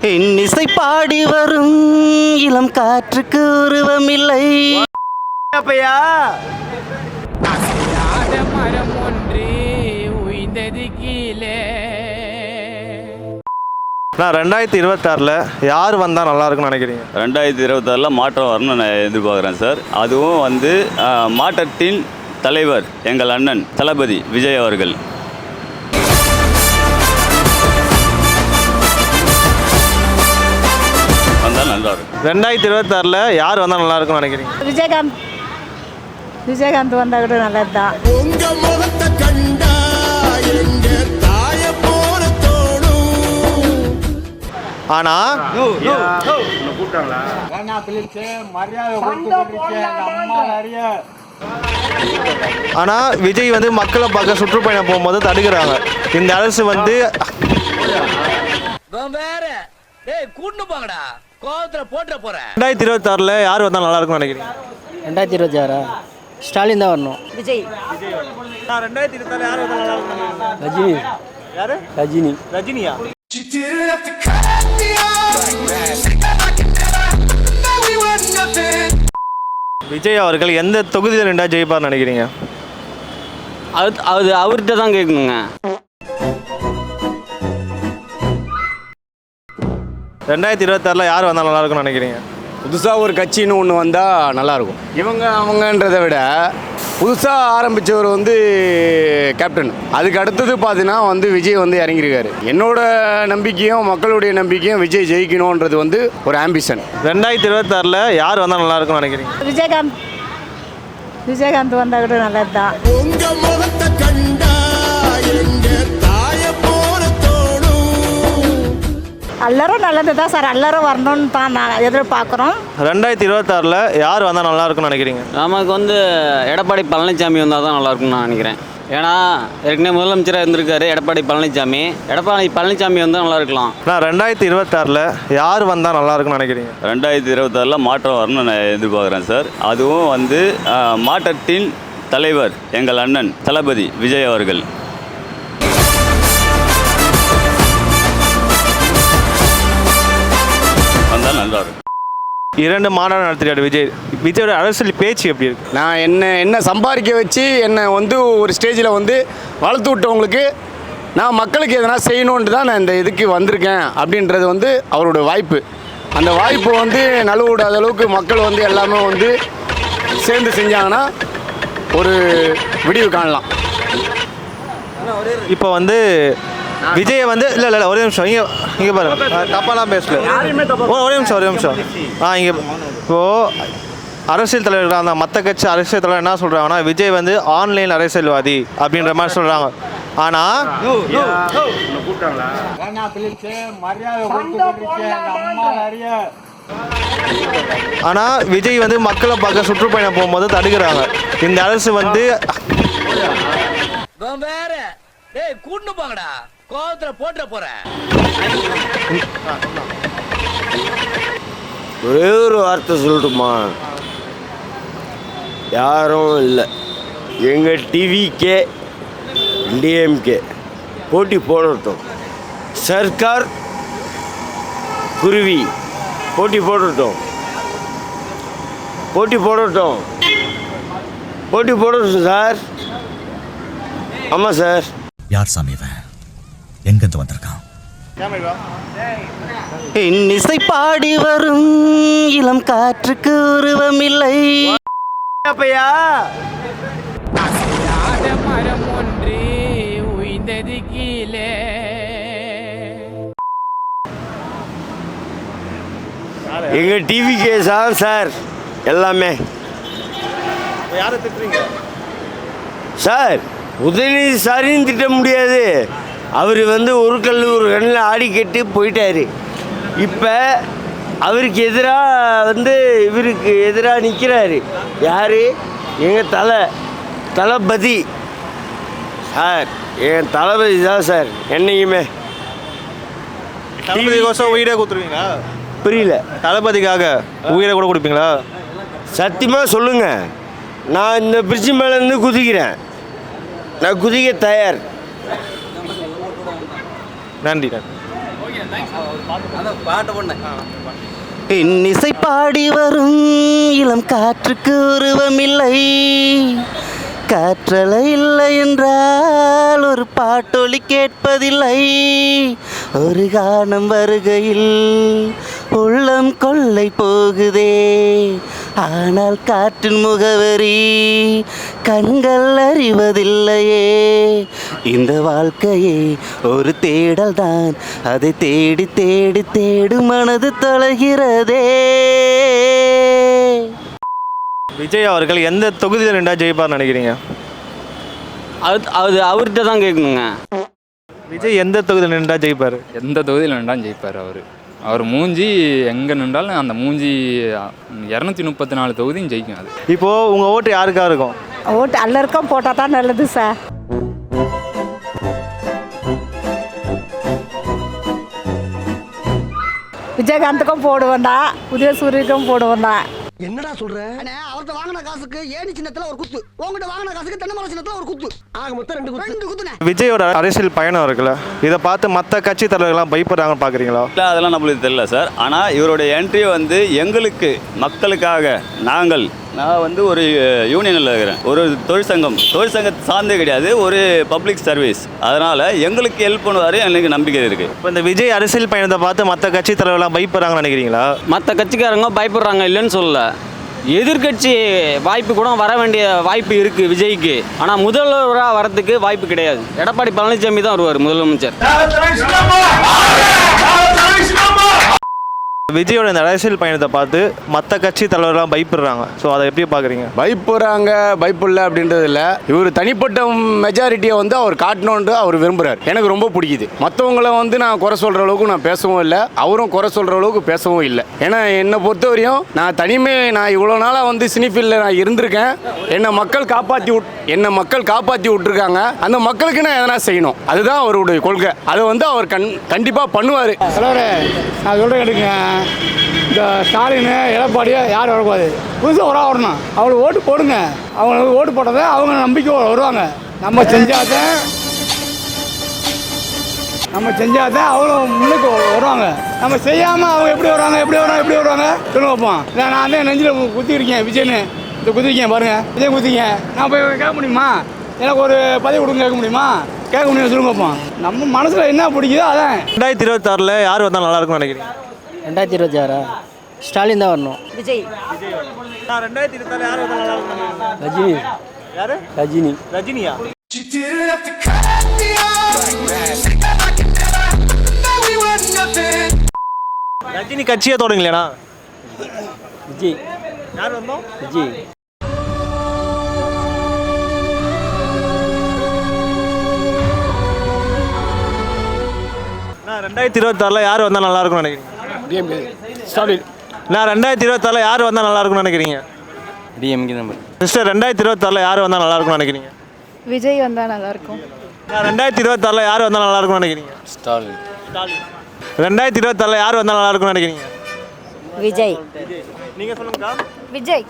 இன்னிசை பாடி வரும் இளம் காற்றுக்கு உருவமில்லை. அப்பையா மரம் ஒன்று உய்ந்தது கீழே. 2026 யார் வந்தால் நல்லா இருக்குன்னு நினைக்கிறீங்க? 2026 மாற்றம் வரணும்னு நான் எதிர்பார்க்குறேன் சார். அதுவும் வந்து மாற்றத்தின் தலைவர் எங்கள் அண்ணன் தளபதி விஜய் அவர்கள். வந்தால் நல்லா இருக்கும். 2026 யார் வந்தால் நல்லா இருக்குன்னு நினைக்கிறீங்க? விஜயகாந்த் வந்தால் கூட நல்லது தான். உங்க முகத்தை கண்டா எங்க தாய போல தோணும். ஆனால் ஆனால் விஜய் வந்து மக்களை பார்க்க சுற்றுப்பயணம் போகும்போது தடுக்கிறாங்க. இந்த அரசு வந்து வேற கூட்டு போங்கடா, கோவத்துல போட்டு போறேன். 2026 யார் வந்தால் நல்லா இருக்குன்னு நினைக்கிறீங்க? 2026 ஸ்டாலின் தான் வரணும். விஜய் 2026 யார் வந்தால் நல்லா இருக்குன்னு? ரஜினி. யாரு? ரஜினி. ரஜினியா? விஜய் அவர்கள் எந்த தொகுதியில் ரெண்டா ஜெயிப்பார் நினைக்கிறீங்க? அது அவர்கிட்ட தான் கேட்கணுங்க. 2026 யார் வந்தால் நல்லா இருக்குன்னு நினைக்கிறீங்க? புதுசாக ஒரு கட்சின்னு ஒன்று வந்தால் நல்லாயிருக்கும். இவங்க அவங்கன்றதை விட புதுசாக ஆரம்பித்தவர் வந்து கேப்டன். அதுக்கு அடுத்தது பார்த்தீங்கன்னா வந்து விஜய் வந்து இறங்கியிருக்காரு. என்னோட நம்பிக்கையும் மக்களுடைய நம்பிக்கையும் விஜய் ஜெயிக்கணுன்றது வந்து ஒரு ஆம்பிஷன். 2026 யார் வந்தால் நல்லா இருக்குன்னு நினைக்கிறீங்க? விஜயகாந்த் வந்தால் கூட நல்லது தான். உங்க முகத்தை கண்டா எங்க தாய போல தோணும். எல்லாரும் நல்லது தான் சார். எல்லாரும் வரணும்னு தான் நான் எதிர்பார்க்குறோம். 2026 யார் வந்தால் நல்லா இருக்குன்னு நினைக்கிறீங்க? நமக்கு வந்து எடப்பாடி பழனிசாமி வந்தால் தான் நல்லா இருக்கும்னு நான் நினைக்கிறேன். ஏன்னா ஏற்கனவே முதலமைச்சராக இருந்திருக்காரு எடப்பாடி பழனிசாமி. வந்தால் நல்லா இருக்கலாம். 2026 யார் வந்தால் நல்லா இருக்குன்னு நினைக்கிறீங்க? 2026 மாற்றம் வரணும்னு நான் எதிர்பார்க்குறேன் சார். அதுவும் வந்து மாற்றத்தின் தலைவர் எங்கள் அண்ணன் தளபதி விஜய் அவர்கள். வந்தால் நல்லா இருக்கும். 2 மாநாடு நடத்திட்டாரு விஜய். விஜயோட அரசியல் பேச்சு எப்படி இருக்கு? நான் என்ன சம்பாதிக்க வச்சு என்னை வந்து ஒரு ஸ்டேஜில் வந்து வளர்த்து விட்டவங்களுக்கு நான் மக்களுக்கு எதனா செய்யணுன்ட்டு தான் நான் இந்த இதுக்கு வந்திருக்கேன் அப்படின்றது வந்து அவரோட வாய்ப்பு. அந்த வாய்ப்பு வந்து நழுவிடாத அளவுக்கு மக்கள் வந்து எல்லாமே வந்து சேர்ந்து செஞ்சாங்கன்னா ஒரு விடிவு காணலாம். இப்போ வந்து விஜய் வந்து இல்லை ஒரே நிமிஷம் இங்கே பாருங்க, தப்பாலாம் பேசல. ஒரே நிமிஷம் இங்கே இப்போது அரசியல் தலைவர்கள் அந்த மற்ற கட்சி அரசியல் தலைவர் என்ன சொல்கிறாங்கன்னா விஜய் வந்து ஆன்லைன் அரசியல்வாதி அப்படின்ற மாதிரி சொல்கிறாங்க. ஆனால் விஜய் வந்து மக்களை பார்க்க சுற்றுப்பயணம் போகும்போது தடுக்கிறாங்க. இந்த அரசு வந்து வேற கூட்டு போங்கடா, கோவத்துல போட்டு போறேன். ஒரே ஒரு வார்த்தை சொல்லட்டுமா? யாரும் இல்லை. எங்கள் டிவிக்கே டிஎம்கே போட்டி போடட்டும். சர்க்கார் குருவி போட்டி போடட்டும் சார். ஆமாம் சார். யார் சாமி இவன்? எங்கிருந்து வந்திருக்கான்? இன்னிசை பாடி வரும் இளம் காற்றுக்கு உருவமில்லை. அப்பையா மரம் ஒன்று உய்ந்தது கீழே. எங்கள் டிவிக்கே சார் எல்லாமே. யாரை திட்டுறீங்க சார்? உதயநிதி சாரின்னு திட்ட முடியாது. அவர் வந்து ஒரு கண்ணில் ஆடி கட்டி போயிட்டார். இப்போ அவருக்கு எதிராக வந்து இவருக்கு எதிராக நிற்கிறாரு. யார்? எங்கள் தளபதி சார். என் தளபதி தான் சார். என்னைக்குமே தளபதிக்கோசம் உயிரே கொடுத்துருவீங்களா? புரியல. தளபதிக்காக உயிரை கூட கொடுப்பீங்களா? சத்தியமாக சொல்லுங்கள். நான் இந்த பிரிட்ஜு மேலேருந்து குதிக்கிறேன். நான் குதிக்க தயார். நன்றி. பாட்டு பண்ணேன். இன்னிசை பாடி வரும் இளம் காற்றுக்கு உருவமில்லை, காற்றலை இல்லை என்றால் ஒரு பாட்டொலி கேட்பதில்லை. ஒரு கானம் வருகையில் உள்ளம் கொள்ளை போகுதே, ஆனால் காற்றின் முகவரி கண்கள் அறிவதில்லையே. இந்த வாழ்க்கையே ஒரு தேடல் தான், அதை தேடி தேடி தேடு மனது தொலைகிறதே. விஜய் அவர்கள் எந்த தொகுதியில் நின்றா ஜெயிப்பார் நினைக்கிறீங்க? அது அவர்கிட்ட தான் கேட்கணுங்க. விஜய் எந்த தொகுதியில் நின்றா ஜெயிப்பார்? எந்த தொகுதியில் நின்றாலும் ஜெயிப்பார் அவர் மூஞ்சி எங்கே நின்றாலும் அந்த மூஞ்சி 234 தொகுதியும் ஜெயிக்கும். அது இப்போது உங்கள் ஓட்டு யாருக்காக இருக்கும்? ஓட்டு எல்லாருக்கும் போட்டால் தான் நல்லது சார். விஜயகாந்துக்கும் போடுவேன்டா, உதயசூரியனுக்கும் போடுவேன்டா. என்னடா சொல்ற? அவர்கிட்ட வாங்கின காசுக்கு ஏணி சின்னத்துல ஒரு குத்து, உங்ககிட்ட வாங்கின காசுக்கு தென்னை சின்னத்துல ஒரு குத்து, ஆக மொத்தம் 2 குத்துனே. விஜயோட அரசியல் பயணம் இருக்குல்ல, இதை பார்த்து மற்ற கட்சி தலைவர்கள்லாம் பயப்படுறாங்கன்னு பார்க்குறீங்களா? இல்லை, அதெல்லாம் நம்மளுக்கு தெரியல சார். ஆனால் இவருடைய என்ட்ரி வந்து எங்களுக்கு மக்களுக்காக நான் வந்து ஒரு யூனியனில் இருக்கிறேன், ஒரு தொழிற்சங்கத்தை சார்ந்தே கிடையாது, ஒரு பப்ளிக் சர்வீஸ். அதனால் எங்களுக்கு ஹெல்ப் பண்ணுவார், எனக்கு நம்பிக்கை இருக்குது. இப்போ இந்த விஜய் அரசியல் பயணத்தை பார்த்து மற்ற கட்சி தலைவர்கள்லாம் பயப்படுறாங்கன்னு நினைக்கிறீங்களா? மற்ற கட்சிக்காரங்க பயப்படுறாங்க இல்லைன்னு சொல்லல, எதிர்கட்சி வாய்ப்பு கூட வர வேண்டிய வாய்ப்பு இருக்குது விஜய்க்கு. ஆனால் முதல்வராக வரதுக்கு வாய்ப்பு கிடையாது. எடப்பாடி பழனிசாமி தான் வருவார் முதலமைச்சர். விஜயோட இந்த அரசியல் பயணத்தை பார்த்து மற்ற கட்சி தலைவர்கள்லாம் பயப்படுறாங்க. ஸோ அதை எப்படி பார்க்குறீங்க? பயப்படல அப்படின்றது இல்லை. இவர் தனிப்பட்ட மெஜாரிட்டியை வந்து அவர் காட்டணுன்ட்டு அவர் விரும்புகிறார். எனக்கு ரொம்ப பிடிக்குது. மற்றவங்கள வந்து நான் குறை சொல்கிற அளவுக்கு நான் பேசவும் இல்லை, அவரும் குறை சொல்கிற அளவுக்கு பேசவும் இல்லை. ஏன்னா என்னை பொறுத்தவரையும் நான் இவ்வளோ நாளாக வந்து சினிஃபீல்டில் நான் இருந்திருக்கேன். என்னை மக்கள் காப்பாற்றி விட்டுருக்காங்க. அந்த மக்களுக்கு நான் எதனா செய்யணும், அதுதான் அவருடைய கொள்கை. அதை வந்து அவர் கண்டிப்பாக பண்ணுவார். நான் சொல்கிறேன் கேட்டுங்க, இந்த ஸ்டாலின் எடப்பாடியை யார் வரக்கூடாது, புதுசாக வரணும். அவங்களுக்கு ஓட்டு போடுங்க, அவங்களுக்கு ஓட்டு போட்டதை அவங்க நம்பிக்கை வருவாங்க. நம்ம செஞ்சாதான் அவங்களும் முன்னுக்கு வருவாங்க. நம்ம செய்யாமல் அவங்க எப்படி வருவாங்க சொல்லுங்க பார்ப்போம். நான் தான் நெஞ்சில் குத்திருக்கேன் விஜய்னு, இந்த குத்திருக்கேன் பாருங்கள், விஜய் குத்திருக்கேன். நான் போய் கேட்க முடியுமா? எனக்கு ஒரு பதவி கொடுங்க கேட்க முடியுமா? கேட்க முடியும் சொல்லுங்க பார்ப்போம். நம்ம மனசில் என்ன பிடிக்குதோ அதான். 2026 யார் வந்தால் நல்லா இருக்கும்னு நினைக்கிறீங்க? 2026 ஸ்டாலின் தான் வரணும். விஜய். 2026 யார் வந்தால் நல்லா இருக்கும்? ரஜினி. யாரு? ரஜினியா? ரஜினி கட்சியை தொடங்கலையா? விஜய். யார் வந்தோம்? விஜய். நான் 2026 யார் வந்தால் நல்லா இருக்கும்னு நினைக்கிறீங்க? ஸ்டாலின். நான் 2026 யார் வந்தால் நல்லா இருக்கும்னு நினைக்கிறீங்க? DMK number. சிஸ்டர் 2026 யார் வந்தால் நல்லா இருக்கும்னு நினைக்கிறீங்க? விஜய் வந்தால் நல்லாயிருக்கும். நான் 2026 யார் வந்தால் நல்லா இருக்கும்னு நினைக்கிறீங்க? ஸ்டாலின். 2026 யார் வந்தால் நல்லா இருக்கும்னு நினைக்கிறீங்க? விஜய். நீங்கள் சொல்லுங்கக்கா. விஜய்.